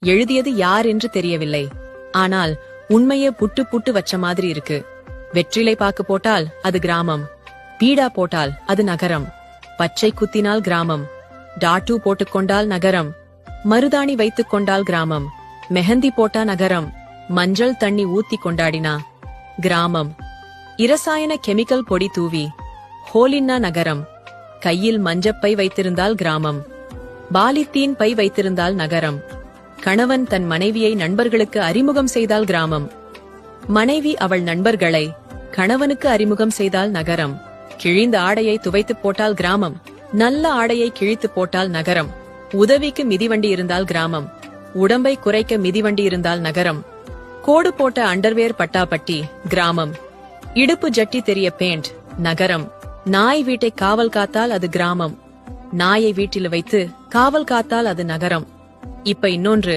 எழுதியது யார் என்று தெரியவில்லை. ஆனால் உண்மையே புட்டு புட்டு வச்ச மாதிரி இருக்கு. வெற்றிலை பாக்கு போட்டால் அது கிராமம், பீடா போட்டால் அது நகரம், பச்சை குத்தினால் கிராமம், டாட்டூ போட்டுக்கொண்டால் நகரம், மருதாணி வைத்துக் கொண்டால் கிராமம், மெஹந்தி போட்டா நகரம், மஞ்சள் தண்ணி ஊத்தி கொண்டாடினா கிராமம், இரசாயன கெமிக்கல் பொடி தூவி ஹோலின்னா நகரம், கையில் மஞ்சப்பை வைத்திருந்தால் கிராமம், பாலித்தீன் பை வைத்திருந்தால் நகரம், கணவன் தன் மனைவியை நண்பர்களுக்கு அறிமுகம் செய்தால் கிராமம், மனைவி அவள் நண்பர்களை கணவனுக்கு அறிமுகம் செய்தால் நகரம், கிழிந்த ஆடையை துவைத்து போட்டால் கிராமம், நல்ல ஆடையை கிழித்து போட்டால் நகரம், உதவிக்கு மிதிவண்டி இருந்தால் கிராமம், உடம்பை குறைக்க மிதிவண்டி இருந்தால் நகரம், கோடு போட்ட அண்டர்வேர் பட்டாப்பட்டி கிராமம், இடுப்பு ஜட்டி தெரிய பேண்ட் நகரம், நாய் வீட்டை காவல் காத்தால் அது கிராமம், நாயை வீட்டில் வைத்து காவல் காத்தால் அது நகரம். இப்ப இன்னொன்று.